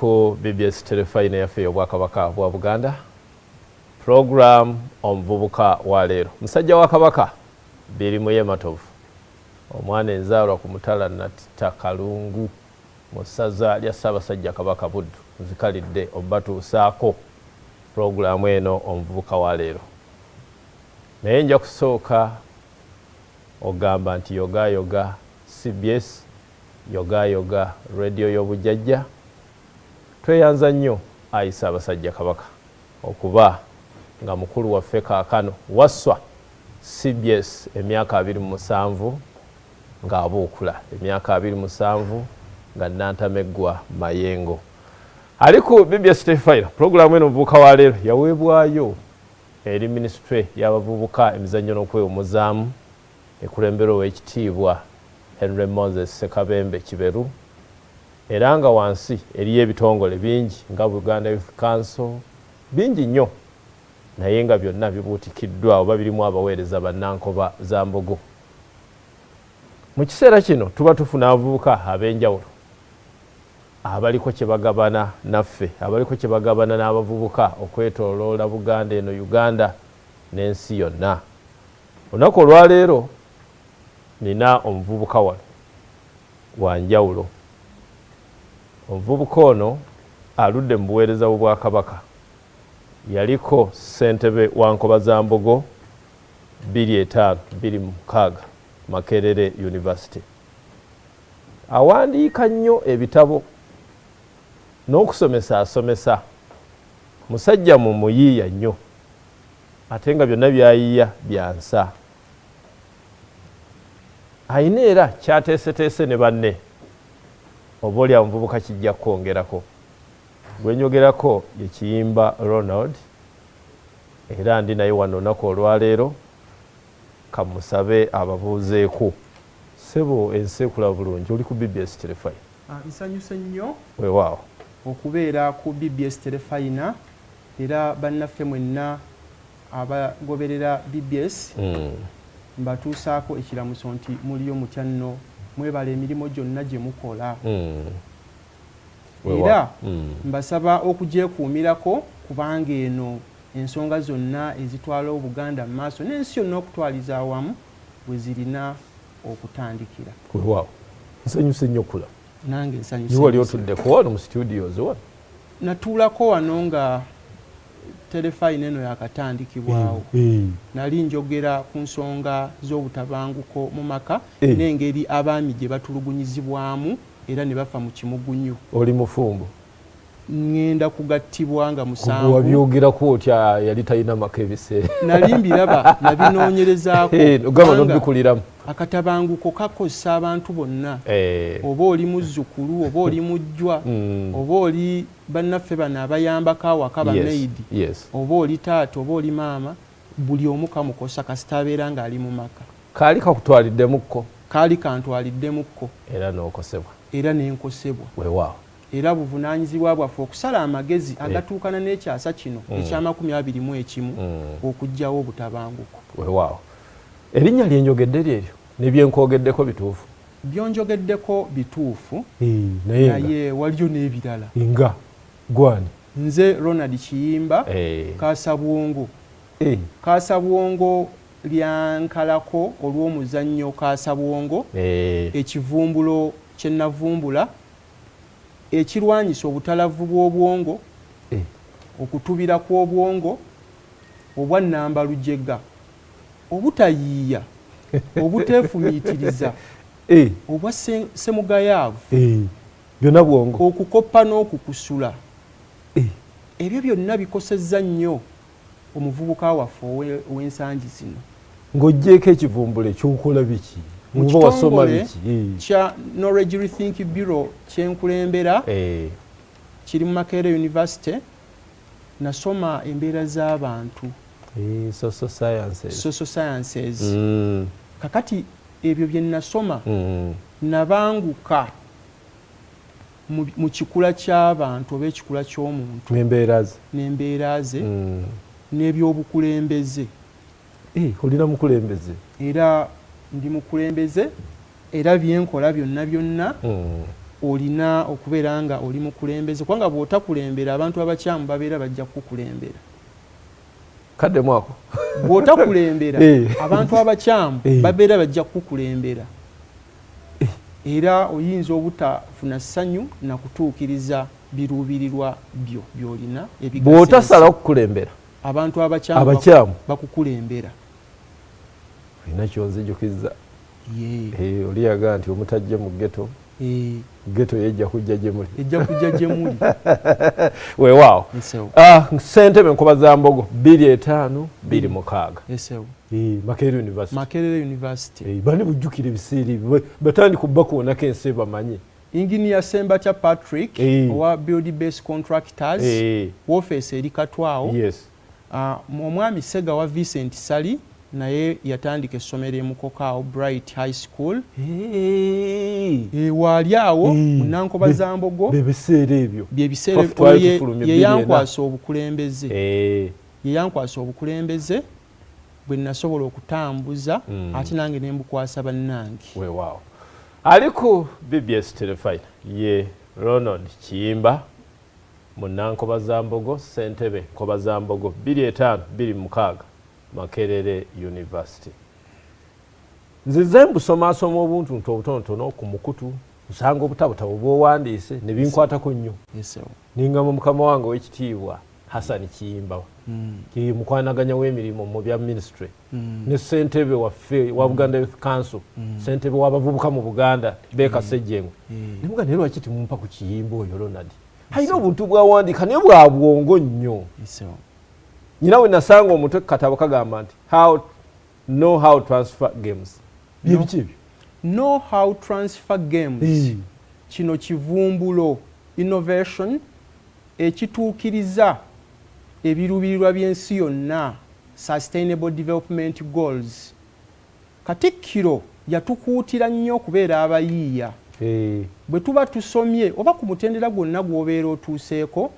Ku BBS telefine yaffe y'Obwakabaka bwa Buganda program omuvubuka wa leero musajja wa Kabaka Birimu Yematovu omwana enzaalwa ku Mutala Natta Kalungu mu ssaza lya Ssaabasajja Kabaka Buddu nzikalidde obatuusaako program eno omuvubuka wa leero naye nja kusooka ogamba nti yoga CBS yoga radio y'obujjajja tweyanza nnyo ayi Ssaabasajja Kabaka okuba nga mukulu waffe kaakano wasswa CBS emyaka 27 nga abuukula emyaka 27 nga Nantameggwa Mayengo ali ku BBS Telefine programu eno omuvubuka wa leero yaweebwayo eri ministry y'abavubuka emizannyo n'okwewumuzaamu ekulembera ow'ekitiibwa Henry Moses Ssekabembe Kiberu era nga wansi eriyo ebitongole bingi nga Buganda Youth Council bingi nnyo naye nga byonna bibuutikiddwa oba birimu abaweereza bannankoba za mbogo. Mu kiseera kino tuba tufuna abavubuka ab'enjawulo abaliko kye bagabana naffe abaliko kye bagabana n'abavubuka okwetooloola Buganda eno Uganda n'ensi yonna. Olunaku olwaleero nina omuvubuka wano wa njawulo. Omuvubuka ono aludde mu buweereza bw'Obwakabaka yaliko ssentebe wa Nkoba za Mbogo 25-26 Makerere University. Awandiika nnyo ebitabo n'okusomesa asomesa musajja mu muyiiya nnyo ate nga byonna byayiiya byansa. Ayina era kyateeseteese ne banne oba oli amuvubuka kijja kwongerako. Gwenyogerako ye Kiyimba Ronald era ndi naye wano olunaku olwaleero kamusabe ababuuzeeko. Ssebo enseekula bulungi oli ku BBS Telefine. Nsanyuse nnyo weewaawo okubeera ku BBS Telefine era bannaffe mwenna abagoberera BBS mbatuusaako ekiramuso nti muliyo mutya nno mwebala emirimu gyonna gye mukola. Era mbasaba okugyekuumirako kubanga eno ensonga zonna ezitwala Obuganda mu maaso n'ensi yonna okutwaliza awamu bwe zirina okutandikira. Weewaawo nsanyuse nnyo kula. Nange nsanyuse. Wali otuddeko wano mu studios wano? Natuulako wano nga Telefine eno yakatandikibwawo. Nali njogera ku nsonga z'obutabanguko mu maka n'engeri abaami gye batulugunyizibwamu era ne bafa mu kimugunyu. Oli mufumbo? Ngenda kugattibwa nga musanvu. Wabyogerako otya yali talina maka ebiseera? Nali mbiraba nabinoonyerezaako. Ogamba n'obikuliramu. Akatabanguko kakozesa abantu bonna. Oba oli muzzukulu oba oli mujjwa oba oli bannaffe bano abayambako awaka bamaidi oba oli taata oba oli maama buli omu kamukosa kasita abeera ng'ali mu maka. Kaali kakutwaliddemukko? Kaali kantwaliddemukko. Era n'okosebwa? Era n'enkosebwa. Weewaawo. Era buvunaanyizibwa bwaffe okusala amagezi agatuukana n'ekyasa kino ekya21 okuggyawo obutabanguko. Weewaawo. Erinnya lyenjogedde lyeryo neby'enkogeddeko bituufu? Byonjogeddeko bituufu naye waliyo n'ebirala. Nga gwani? Nze Ronald Kiyimba Kaasabwongo. Kaasabwongo lyankalako olw'omuzannyo Kaasabwongo ekivumbulo kye navumbula ekirwanyisa obutalavu bw'obwongo okutubira kw'obwongo obwannambalujega obutayiiya obuteefumiitiriza obwa ssemugayaavu byonna bwongo okukoppa n'okukusula ebyo byonna bikosezza nnyo omuvubuka waffe ow'ensangi zino. Ng'oggyeko ekivumbulo ekyokola biki? Muba wasoma biki? Kya Knowledge Rethink Bureau kyenkulembera kiri mu Makerere University. Nasoma embeera z'abantu social sciences. Kakati ebyo bye nasoma nabanguka mu kikula ky'abantu oba ekikula ky'omuntu n'embeera ze n'ebyobukulembeze. Olina mukulembeze? Era ndi mukulembeze era byenkola byonna olina okubeera nga oli mukulembeze kubanga bw'otakulembera abantu abakyamu babeera bajja kukulembera kadde mwako bw'otakulembera abantu abakyamu babeera bajja kukulembera era oyinza obutafuna ssanyu na kutuukiriza biruubirirwa byo byolina bw'otasala okukulembera abantu abakyamu bakukulembera olina kyonzijukiza oliyaga nti omutajja mu ghetto geto yejja kujja gye muli weewaawo ssentebe Nkobaza Mbogo 2526 Makerere University bani bujjukire ebiseera batandika obbakuwonako ensi bamanyi Engineer Sembatya Patrick owa Build Base Contractors wofeesi eri Katwawo omwami Sega wa Vincent Sali naye yatandika essomero Mukokaawo Bright High School waali awo Munankobaza Mbogo bebiseera ebyo yeyankwasa obukulembeze bwe nasobola okutambuza ate nange ne mbukwasa bannange weewaawo ali ku BBS Telefine ye Ronald Kiyimba Munankobaza Mbogo ssentebe Nkobaza Mbogo 2526 Makerere University. Nzize mbusoma obuntu obutonotono ku mukutu nsanga obutabo bw'owandiise ne binkwatako nnyo. Ningamba mukama wange w'ekitiibwa Hassan Kiyimba mukwanaganya w'emirimu mu bya ministry ne ssentebe waffe wa Buganda Youth Council ssentebe w'abavubuka mu Buganda Beka Sejjengo nimuga ne lwaki timumpa ku Kiyimba oyo Ronald alina obuntu bw'awandiika naye bwa bwongo nnyo. Nyina we nasanga omutwe katabo kagamba nti know how transfer games. Know how transfer games. Kino kivumbulo innovation ekituukiriza ebiruubirirwa by'ensi yonna sustainable development goals. Katikkiro yatukuutira nnyo okubeera abayiiya. Bwe tuba tusomye oba ku mutendera gwonna gw'obeera otuuseeko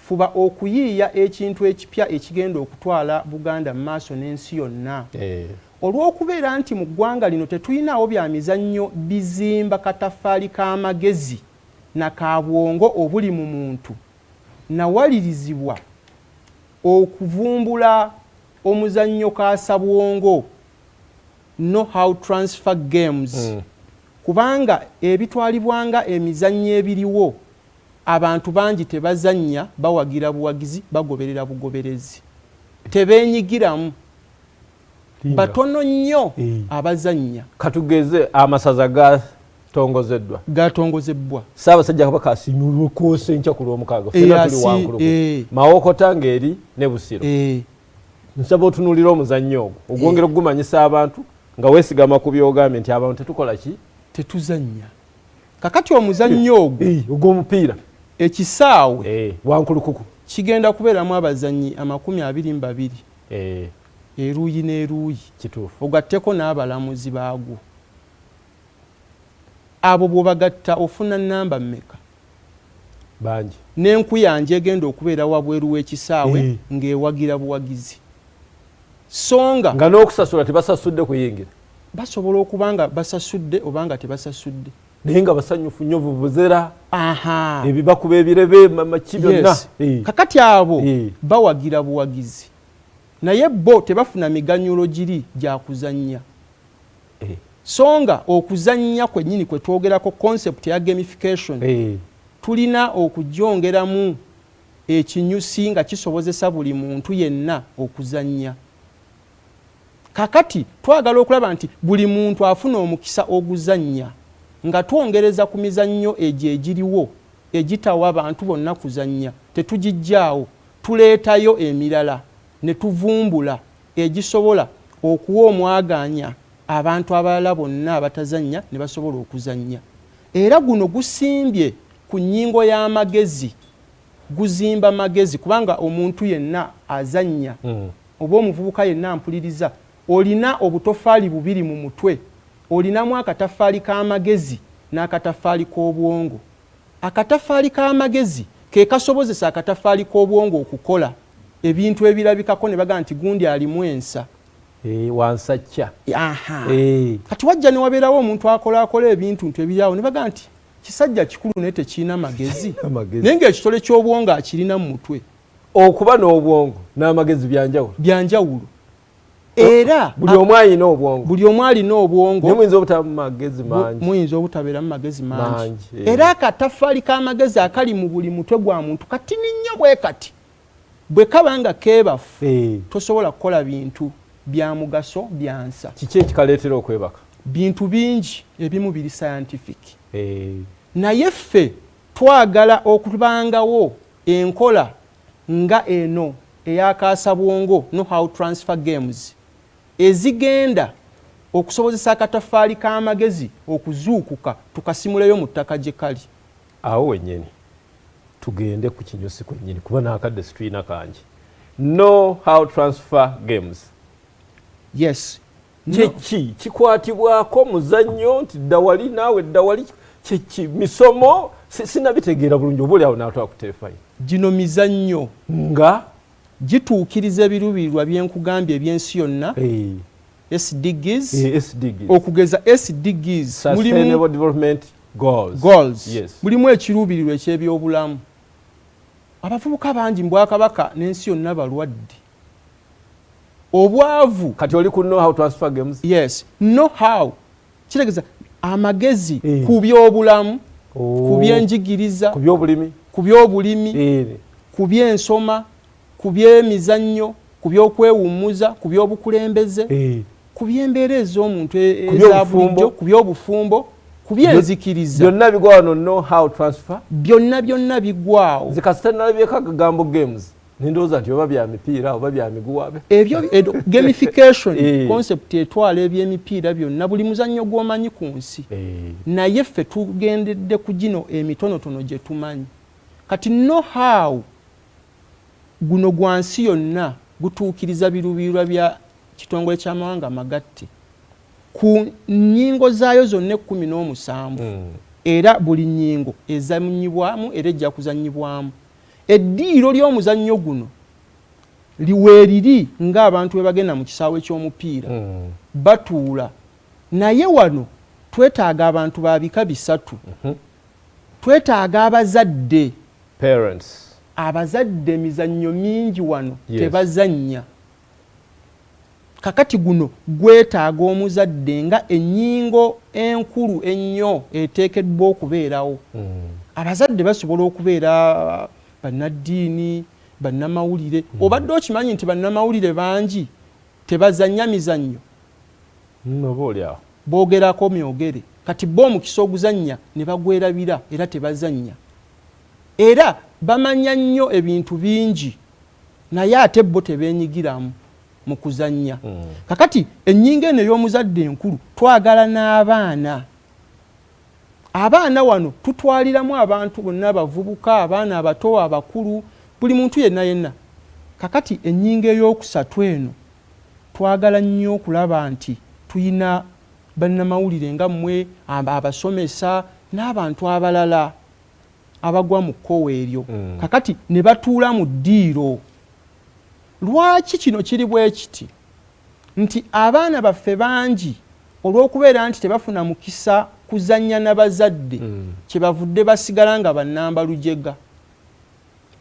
fuba okuyiiya ekintu ekipya ekigenda okutwala Buganda mu maaso n'ensi yonna. Olw'okubeera nti mu ggwanga lino tetulinawo bya mizannyo bizimba kataffaali k'amagezi na kabwongo obuli mu muntu nawalirizibwa okuvumbula omuzannyo kaasabwongo know how transfer games kubanga ebitwalibwanga emizannyo ebiriwo abantu bangi tebazannya bawagira buwagizi bagoberera bugoberezi tebeenyigiramu batono nnyo abazannya. Katugeze amasaza gatongozebbwa Ssaabasajja Kabaka asiimulwa kwose enkya ku Lwomukaaga ffenna tuli wankulu Mawokota ng'eri ne Busiro nsaba otunuulira omuzannyo ogwo ogwongera okugumanyisa abantu nga weesigama ku byogambye nti abantu tetukola ki tetuzannya kakati omuzannyo ogwo ogw'omupiira ekisaawe wankulukuku kigenda kubeeramu abazannyi 22 eruuyi n'eruuyi kituufu ogatteko n'abalamuzi baagwo abo bw'obagatta ofuna nnamba mmeka bangi n'enkuyanja egenda okubeera wabweru w'ekisaawe ng'ewagira buwagizi songa nga n'okusasula tebasasudde kuyingira basobola okuba nga basasudde oba nga tebasasudde naye nga basanyufu nnyo vuvuzera ebibakuba ebirebe maki byonna kakati abo bawagira buwagizi naye bo tebafuna miganyulo giri gya kuzannya songa okuzannya kwennyini kwe twogerako concept ya gamification tulina okugyongeramu ekinyusi nga kisobozesa buli muntu yenna okuzannya. Kakati twagala okulaba nti buli muntu afuna omukisa oguzannya nga twongereza ku mizannyo egyo egiriwo egitawa abantu bonna kuzannya tetugijjaawo tuleetayo emirala ne tuvumbula egisobola okuwa omwaganya abantu abalala bonna abatazannya ne basobola okuzannya. Era guno gusimbye ku nnyingo y'amagezi guzimba magezi kubanga omuntu yenna azannya oba omuvubuka yenna ampuliriza olina obutofaali bubiri mu mutwe olinamu akatafaali k'amagezi n'akatafaali k'obwongo. Akatafaali k'amagezi ke kasobozesa akatafaali k'obwongo okukola ebintu ebirabikako ne baga nti gundi alimu ensa wansacca kati wajja ne wabeerawo omuntu akola ebintu ebiryawo ne baga nti kisajja kikulu naye tekiina magezi naye ng'ekitole ky'obwongo akirina mu mutwe okuba n'obwongo n'amagezi byanjawulo era buli omu alina obwongo muyinza obutabeera mu magezi mangi era akatafaali k'amagezi akali mu buli mutwe gwa muntu katini nnyo bwe kati bwe kaba nga keebafu tosobola kukola bintu bya mugaso byansa. Kiki ekikaleetera okwebaka? Bintu bingi ebimu biri scientific naye ffe twagala okubangawo enkola nga eno eyakaasabwongo know-how transfer games ezigenda okusobozesa akatafaali k'amagezi okuzuukuka tukasimuleyo mu ttaka gye kali. Awo wennyini tugende ku kinyusi kwennyini kuba n'akadde situyina kangi. Know-how transfer games. Yes. Kyeki kikwatibwako muzannyo nti ddawali naawe ddawali kyeki misomo sinabitegeera bulungi oba oli awo n'atwala ku terefayini. Gino mizannyo nga gituukiriza ebiruubirirwa byenkugambye ebyensi yonna SDGs okugeza SDGs Sustainable Development Goals. Mulimu ekiruubirirwa eky'ebyobulamu. Abavubuka bangi mu Bwakabaka n'ensi yonna balwadde. Obwavu kati oli ku know-how transfer games. Yes, know-how kitegeeza amagezi ku byobulamu, ku byenjigiriza, ku byobulimi, ku byensoma, ku byemizannyo, ku byokwewummuza, ku byobukulembeze, ku byembeera ez'omuntu eza bulijjo, ku byobufumbo, ku byenzikiriza. Byonna bigwa wano know-how transfer. Byonna bigwawo. Zikasita nalabyeko akagambo games. Nindooza nti oba bya mipiira oba bya miguwabe. Ebyo gamification concept etwala eby'emipiira byonna buli muzannyo gw'omanyi ku nsi. Naye ffe tugendedde ku gino emitonotono gye tumanyi. Kati know-how guno gwa nsi yonna gutuukiriza biruubirirwa bya kitongole ky'amawanga amagatte ku nnyingo zaayo zonna 17 era buli nnyingo ezannyibwamu era ejja kuzannyibwamu. Eddiiro ly'omuzannyo guno liweeriri ng'abantu bwe bagenda mu kisaawe ky'omupiira batuula. Naye wano twetaaga abantu ba bika bisatu. Twetaaga abazadde, parents. Abazadde emizannyo mingi wano tebazannya. Kakati guno gwetaaga omuzadde nga ennyingo enkulu ennyo eteekeddwa okubeerawo. Abazadde basobola okubeera bannaddiini, bannamawulire. Obadde okimanyi nti bannamawulire bangi tebazannya mizannyo. Boogerako myogere. Kati bo omukisa oguzannya ne bagwerabira era tebazannya. Era bamanya nnyo ebintu bingi naye ate bo tebeenyigiramu mu kuzannya. Kakati ennyingo eno ey'omuzadde enkulu twagala n'abaana. Abaana wano tutwaliramu abantu bonna abavubuka, abaana abato, abakulu, buli muntu yenna. Kakati ennyingo ey'okusatu eno twagala nnyo okulaba nti tuyina bannamawulire nga mmwe, abasomesa n'abantu abalala abagwa mu kkowa eryo. Kakati ne batuula mu ddiiro. Lwaki kino kiri bwe kiti? Nti abaana baffe bangi olw'okubeera nti tebafuna mukisa kuzannya n'abazadde kyebavudde basigala nga bannamba lujega.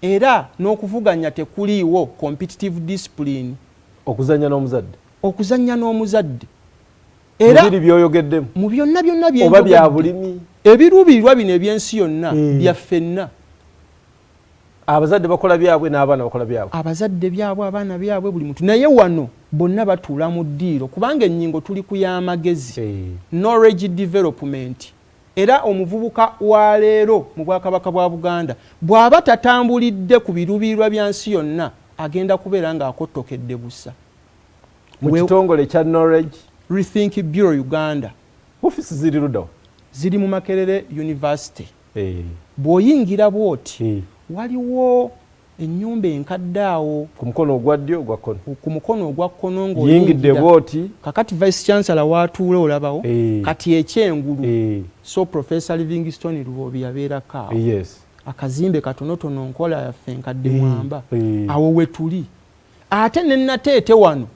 Era n'okuvuganya tekuliiwo competitive discipline. Okuzannya n'omuzadde. Era byoyogeddemu mu byonna oba bya bulimi ebiruubirirwa bino eby'ensi yonna byaffenna. Abazadde bakola byabwe n'abaana bakola byabwe. Abazadde byabwe, abaana byabwe, buli muntu. Naye wano bonna batuula mu ddiiro kubanga ennyingo tuli ku y'amagezi, knowledge development. Era omuvubuka wa leero mu Bwakabaka bwa Buganda bw'aba tatambulidde ku biruubirirwa bya nsi yonna agenda kubeera ng'akottokedde busa. Mu kitongole kya knowledge Rethink Bureau Uganda. Office ziri ludawa? Ziri mu Makerere University. Bw'oyingira bw'oti waliwo ennyumba enkadde awo ku mukono ogwa ddyo ogwa kkono. Ku mukono ogwa kkono ng'oyingidde bw'oti. Kakati Vice Chancellor w'atuula olabawo. Kati ekyengulu. So Professor Livingstone Lubobi yabeerako awo. Akazimbe katonotono nkola yaffe enkadde mwamba. Awo we tuli. Ate ne Nateete wano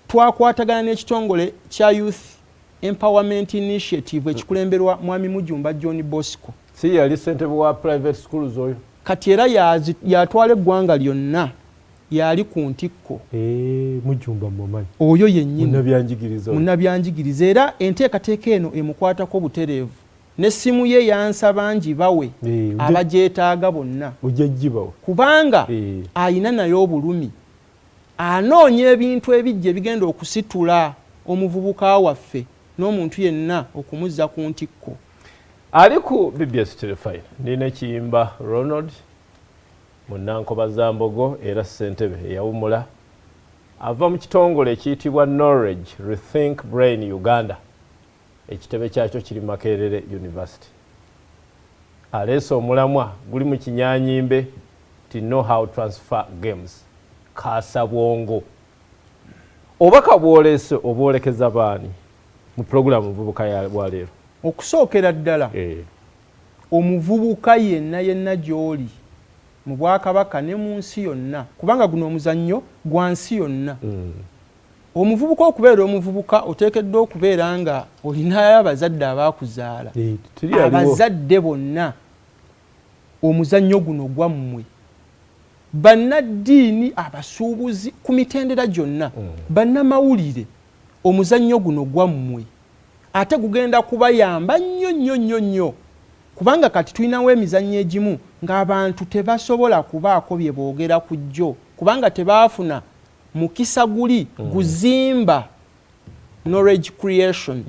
twakwatagana n'ekitongole kya youth Empowerment Initiative ekikulemberwa mwami Mujumba John Bosco. Si yali ssentebe wa private schools oyo. Kati era yatwala eggwanga lyonna yali ku ntikko. Mujumba mumanyi. Oyo yennyini. Munnabyanjigiriza. Era enteekateeka eno emukwatako butereevu. N'essimu ye yansaba ngibawe abagyetaaga bonna. Kubanga ayina nayo obulumi. Anoonya ebintu ebijja ebigenda okusitula omuvubuka waffe n'omuntu yenna okumuzza ku ntikko. Ali ku BBS Telefine nina ekiyimba Ronald Munankoba Zambogo era ssentebe eyawumula ava mu kitongole ekiyitibwa Knowledge Rethink Brain Uganda. Ekitebe kyakyo kiri Makerere University. Aleese omulamwa guli mu kinyanyimbe ti Know How Transfer Games. Kaasa bwongo. Obaka bwolese obwolekeza baani mu programu Muvubuka wa leero. Okusookera ddala omuvubuka yenna gy'oli mu Bwakabaka ne mu nsi yonna kubanga guno omuzannyo gwa nsi yonna. Omuvubuka okubeera omuvubuka oteekeddwa okubeera nga olinayo abazadde abaakuzaala. Abazadde bonna omuzannyo guno gwammwe. Bannaddiini abasuubuzi ku mitendera gyonna bannamawulire omuzannyo guno gwammwe. Ate gugenda kubayamba nnyo kubanga kati tulinawo emizannyo egimu ng'abantu tebasobola kubaako bye boogera ku jjo kubanga tebaafuna mukisa guli guzimba knowledge creation.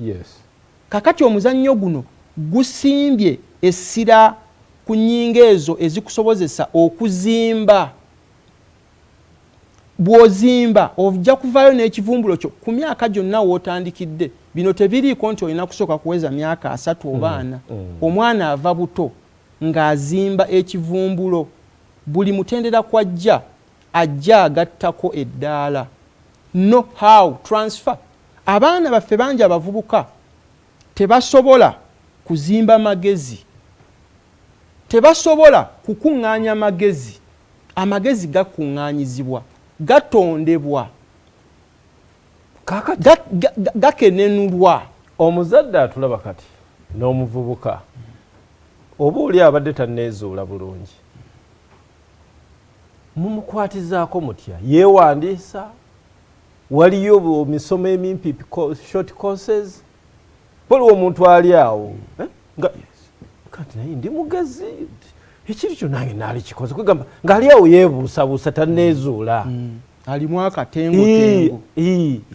Kakati omuzannyo guno gusimbye essira ku nnyingo ezo ezikusobozesa okuzimba. Bw'ozimba ojja kuvaayo n'ekivumbulo kyo ku myaka gyonna w'otandikidde. Bino tebiriiko nti olina kusooka kuweza myaka 3 oba 4. Omwana ava buto ng'azimba ekivumbulo. Buli mutendera kwajja ajja agattako eddaala. Know how transfer. Abaana baffe bangi abavubuka tebasobola kuzimba magezi. Tebasobola kukuŋŋaanya magezi. Amagezi gakuŋŋaanyizibwa. Gatondebwa. Gakenenulwa. Omuzadde atulaba kati n'omuvubuka oba oli abadde tanneezuula bulungi mumukwatizaako mutya? Yeewandiisa? Waliyo misomo emimpi short courses? Waliwo omuntu ali awo kati naye ndi mugezi ekiri kyo nange naali kikoze kwegamba ng'ali awo yeebuusabuusa tanneezuula. Alimu akatengo.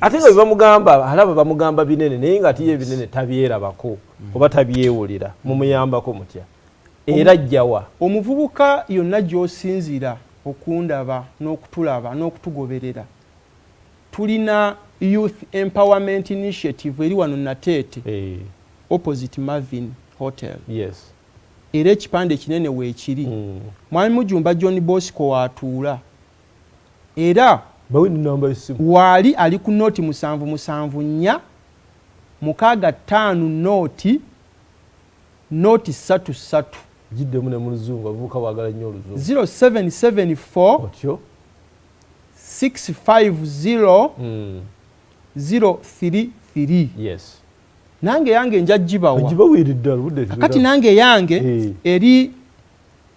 Ate nga bamugamba alaba bamugamba binene naye nga atiye binene tabyerabako oba tabyewulira. Mumuyambako mutya? Era ajjawa omuvubuka yonna gy'osinzira okundaba n'okutulaba n'okutugoberera. Tulina Youth Empowerment Initiative eri wano Nateete opposite Marvin Hotel. Era ekipande kinene weekiri. Mwami Mujumba John Bosco waatuula. Era wali ali ku noti 774 655 noti 33 jidde mune mu luzungu avuka wagala nnyo oluzungu 0774 650 033. Nange yange njajibawa kati nange yange eri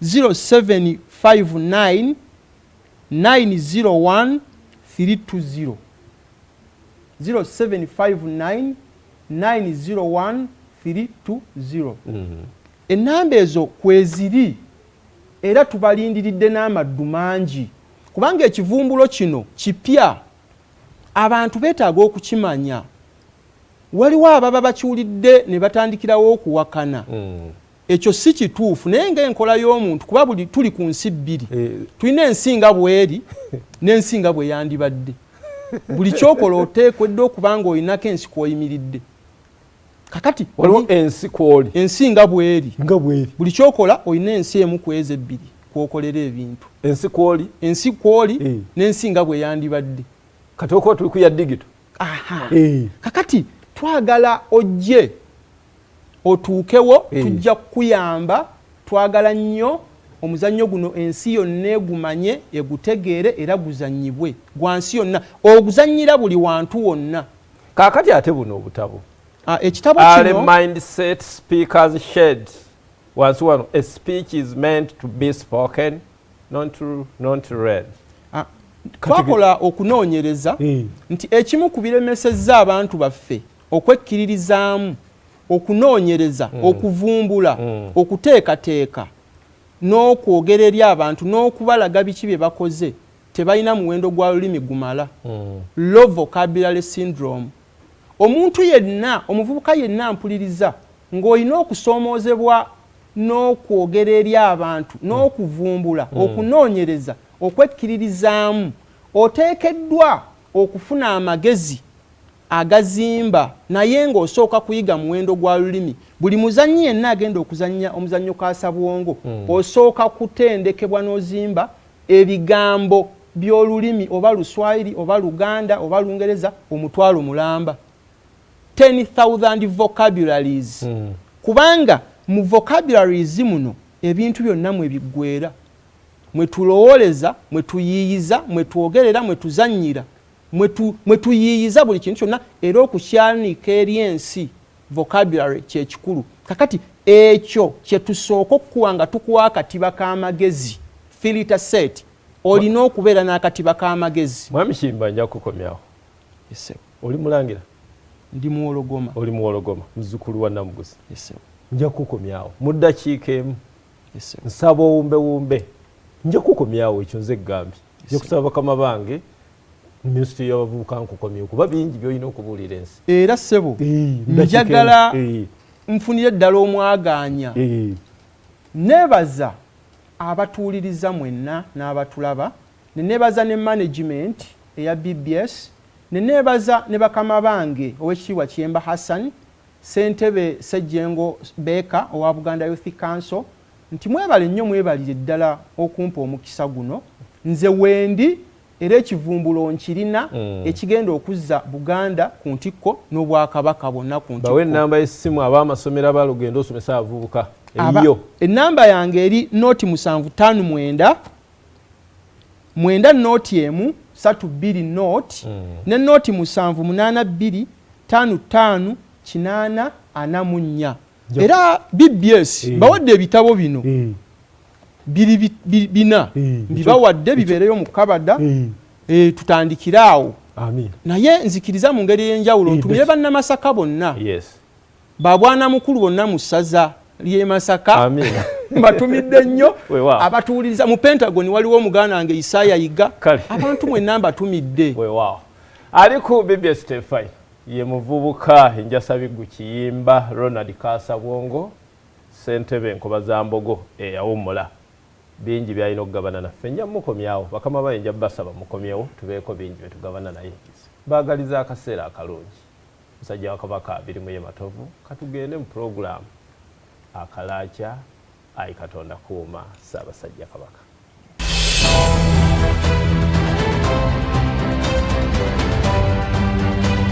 0759 901 320 0759 901 320. Ennamba ezo kweziri era tubalindiridde n'amaddu mangi kubanga ekivumbulo kino kipya abantu beetaaga okukimanya. Waliwo ababa bakiwulidde ne batandikirawo okuwakana. Ekyo si kituufu naye ng'enkola y'omuntu kuba buli tuli ku nsi bbiri. Tulina ensi nga bw'eri n'ensi nga bwe yandibadde. Buli kyokola oteekwedde okuba ng'olinako ensi kw'oyimiridde. Kakati waliwo ensi kw'oli. Ensi nga bw'eri. Buli kyokola olina ensi emu ku ezo ebbiri kw'okolera ebintu. Ensi kw'oli. Ensi kw'oli n'ensi nga bwe yandibadde. Kati okuba tuli ku ya digito. Kakati twagala ojje otuukewo tujja kukuyamba. Twagala nnyo omuzannyo guno ensi yonna egumanye egutegeere era guzannyibwe gwa nsi yonna oguzannyira buli wantu wonna. Kaakati ate buno obutabo ekitabo kino mindset speakers shed wansi wano a speech is meant to be spoken not read. Twakola okunoonyereza nti ekimu ku biremesezza abantu baffe okwekkiririzaamu okunoonyereza okuvumbula okuteekateeka n'okwogera eri abantu n'okubalaga biki bye bakoze tebalina muwendo gwa lulimi gumala. Low vocabulary syndrome. Omuntu yenna omuvubuka yenna mpuliriza ng'olina okusoomoozebwa n'okwogera eri abantu n'okuvumbula okunoonyereza okwekkiririzaamu oteekeddwa okufuna amagezi agazimba naye ng'osooka kuyiga muwendo gwa lulimi. Buli muzannyi yenna agenda okuzannya omuzannyo kaasabwongo osooka kutendekebwa n'ozimba ebigambo by'olulimi oba Luswayiri oba Luganda oba Lungereza omutwalo mulamba 10,000 vocabularies. Kubanga mu vocabularies muno ebintu byonna mwe biggweera, mwe tulowooleza, mwe tuyiyiza, mwe twogerera, mwe tuzannyira, mwe tuyiyiza buli kintu kyonna era okukyanika eri ensi. Vocabulary kye kikulu. Kakati ekyo kye tusooka okukuwa nga tukuwa akatiba k'amagezi filter set olina okubeera n'akatiba k'amagezi. Mwami Kimba nja kukomyawo. Yes, oli mulangira? Ndi Muwologoma. Oli Muwologoma muzzukulu wa Namuguzi. Yes, nja kukomyawo mu ddakiika emu. Yes, nsaba owumbe nja kukomyawo ekyo nze Gambi. Nja kusaba bakama bange Ministry y'abavubuka nkukomye kuba bingi by'olina okubuulira ensi. Era ssebo njagala nfunire ddala omwagaanya. Neebaza abatuuliriza mwenna n'abatulaba, ne neebaza ne management eya BBS, ne neebaza ne bakama bange Oweekitiibwa Kiyemba Hassan, Ssentebe Ssejjengo Beeka owa Buganda Youth Council, nti mwebale nnyo mwebalire ddala okumpa omukisa guno. Nze wendi era ekivumbulo nkirina ekigenda okuzza Buganda ku ntikko n'Obwakabaka bwonna ku ntikko. Bawe ennamba y'essimu ab'amasomero abalugendo osomesa abavubuka eyo. Ennamba yange eri noti 759 mwenda noti emu 32 noti ne noti 782 55 8 44. Era BBS bawadde ebitabo bino bina bibawadde bibeereyo mu kabada tutandikiraawo. Naye nzikiriza mu ngeri y'enjawulo ntumire bannamasaka bonna babwana mukulu bonna mu ssaza ly'e Masaka mbatumidde nnyo. Abatuuliriza mu Pentagon waliwo omuganda wange Isaya Yiga, abantu mwenna mbatumidde. Ali ku BBS Tefai ye muvubuka Enjasabiggu Kiyimba Ronald Kaasabwongo, ssentebe Nkobazambogo eyawummula. Bingi byalina okugabana naffe nja mukomyawo bakama baye nja basaba mukomyewo tubeeko bingi bye tugabana naye. Baagaliza akaseera akalungi musajja wa Kabaka biri mu ye matovu katugende mu program akalaaca ayi Katonda kuuma Ssaabasajja Kabaka.